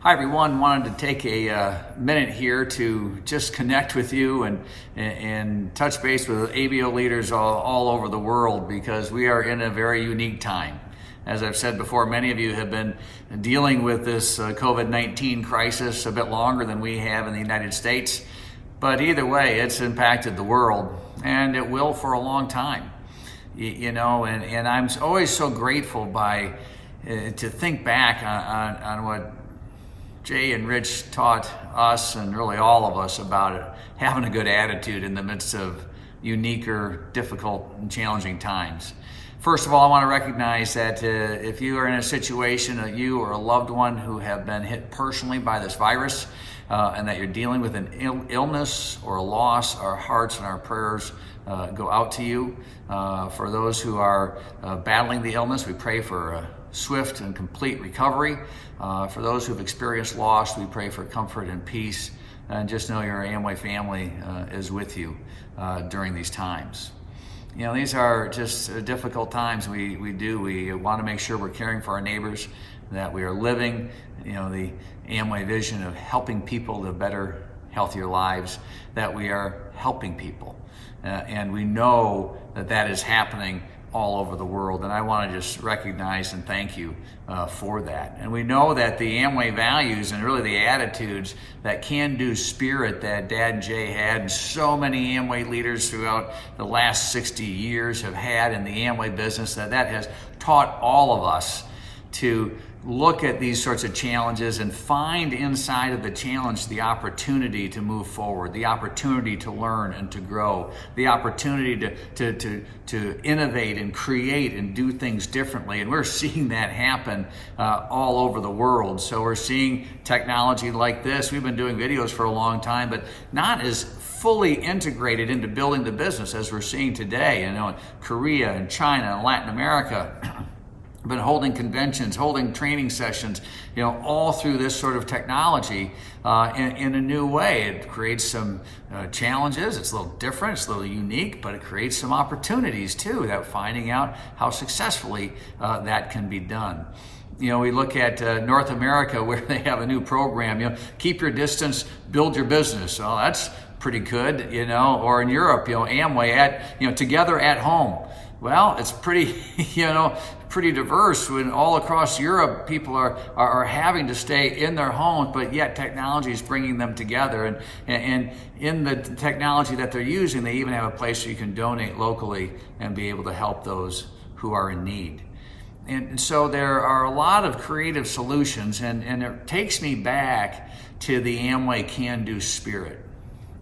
Hi everyone, wanted to take a minute here to just connect with you and touch base with ABO leaders all over the world, because we are in a very unique time. As I've said before, many of you have been dealing with this COVID-19 crisis a bit longer than we have in the United States, but either way, it's impacted the world, and it will for a long time. And I'm always so grateful to think back on what Jay and Rich taught us, and really all of us, about it, having a good attitude in the midst of unique or difficult and challenging times. First of all, I want to recognize that if you are in a situation that you or a loved one who have been hit personally by this virus, and that you're dealing with an illness or a loss, our hearts and our prayers go out to you. For those who are battling the illness, we pray for a swift and complete recovery. For those who've experienced loss, we pray for comfort and peace. And just know your Amway family is with you during these times. These are just difficult times. We want to make sure we're caring for our neighbors, that we are living, the Amway vision of helping people to better, healthier lives, that we are helping people. And we know that is happening all over the world. And I want to just recognize and thank you for that. And we know that the Amway values and really the attitudes, that can-do spirit that Dad and Jay had, and so many Amway leaders throughout the last 60 years have had in the Amway business, that has taught all of us to look at these sorts of challenges and find inside of the challenge the opportunity to move forward, the opportunity to learn and to grow, the opportunity to innovate and create and do things differently. And we're seeing that happen all over the world. So we're seeing technology like this. We've been doing videos for a long time, but not as fully integrated into building the business as we're seeing today. In Korea and China and Latin America, been holding conventions, holding training sessions, all through this sort of technology in a new way. It creates some challenges. It's a little different, it's a little unique, but it creates some opportunities too, that finding out how successfully that can be done. We look at North America, where they have a new program, keep your distance, build your business. Well, that's pretty good, or in Europe, Amway together at home. Well, it's pretty, pretty diverse. When all across Europe, people are having to stay in their homes, but yet technology is bringing them together. And in the technology that they're using, they even have a place where you can donate locally and be able to help those who are in need. And so there are a lot of creative solutions, and it takes me back to the Amway can-do spirit.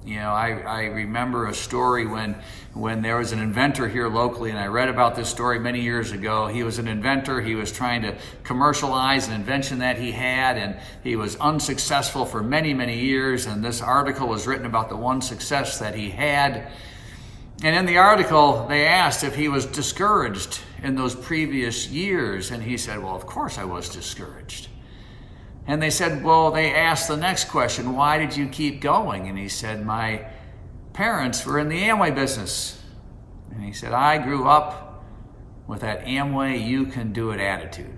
I remember a story when there was an inventor here locally, and I read about this story many years ago. He was an inventor. He was trying to commercialize an invention that he had, and he was unsuccessful for many, many years. And this article was written about the one success that he had. And in the article, they asked if he was discouraged in those previous years. And he said, well, of course I was discouraged. And they asked the next question, why did you keep going? And he said, my parents were in the Amway business. And he said, I grew up with that Amway, you can do it attitude.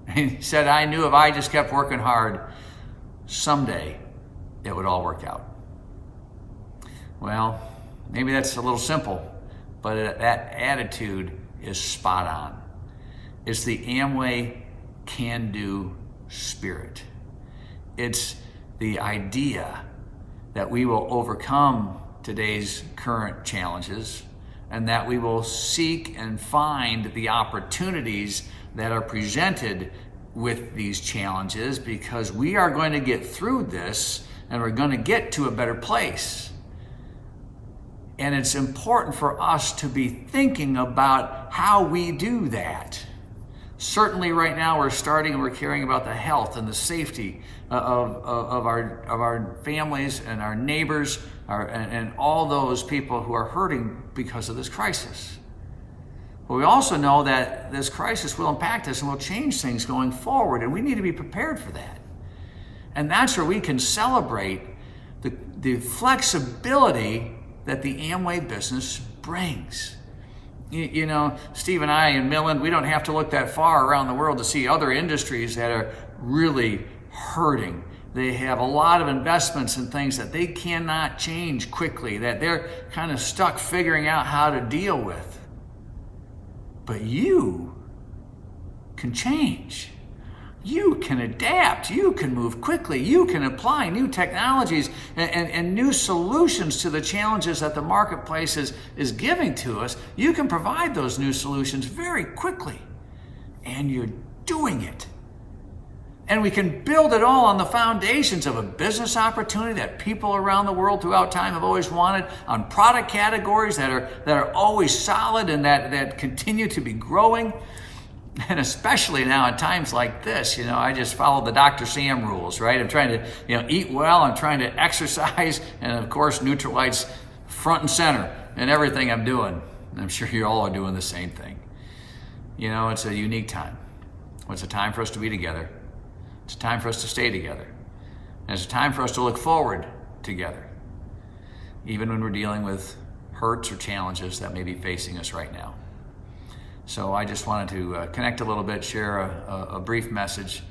And he said, I knew if I just kept working hard, someday it would all work out. Well, maybe that's a little simple, but that attitude is spot on. It's the Amway can-do spirit. It's the idea that we will overcome today's current challenges, and that we will seek and find the opportunities that are presented with these challenges, because we are going to get through this and we're going to get to a better place. And it's important for us to be thinking about how we do that. Certainly right now we're caring about the health and the safety of our families and our neighbors and all those people who are hurting because of this crisis. But we also know that this crisis will impact us and will change things going forward, and we need to be prepared for that. And that's where we can celebrate the flexibility that the Amway business brings. Steve and I in Millen, we don't have to look that far around the world to see other industries that are really hurting. They have a lot of investments in things that they cannot change quickly, that they're kind of stuck figuring out how to deal with. But you can change. You can adapt. You can move quickly. You can apply new technologies and new solutions to the challenges that the marketplace is giving to us. You can provide those new solutions very quickly. And you're doing it. And we can build it all on the foundations of a business opportunity that people around the world throughout time have always wanted, on product categories that are always solid and that continue to be growing. And especially now in times like this, I just follow the Dr. Sam rules, right? I'm trying to, eat well, I'm trying to exercise, and of course, Nutrilite's front and center in everything I'm doing. And I'm sure you all are doing the same thing. It's a unique time. It's a time for us to be together. It's a time for us to stay together. And it's a time for us to look forward together, even when we're dealing with hurts or challenges that may be facing us right now. So I just wanted to connect a little bit, share a brief message,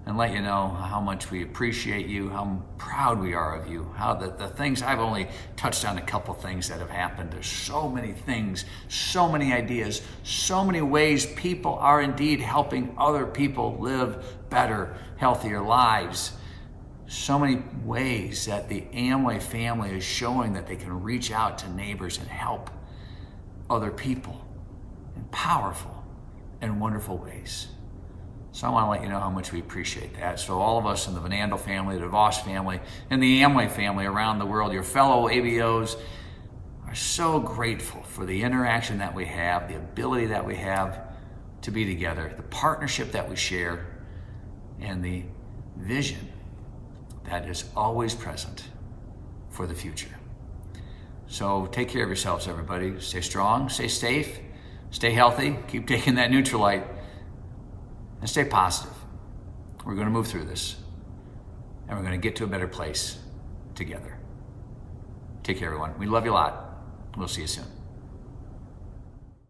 and let you know how much we appreciate you, how proud we are of you, how the things, I've only touched on a couple things that have happened. There's so many things, so many ideas, so many ways people are indeed helping other people live better, healthier lives. So many ways that the Amway family is showing that they can reach out to neighbors and help other people in powerful and wonderful ways. So I want to let you know how much we appreciate that. So all of us in the Vanandel family, the DeVos family, and the Amway family around the world, your fellow ABOs, are so grateful for the interaction that we have, the ability that we have to be together, the partnership that we share, and the vision that is always present for the future. So take care of yourselves, everybody. Stay strong, stay safe, stay healthy, keep taking that Nutrilite, and stay positive. We're going to move through this, and we're going to get to a better place together. Take care, everyone. We love you a lot. We'll see you soon.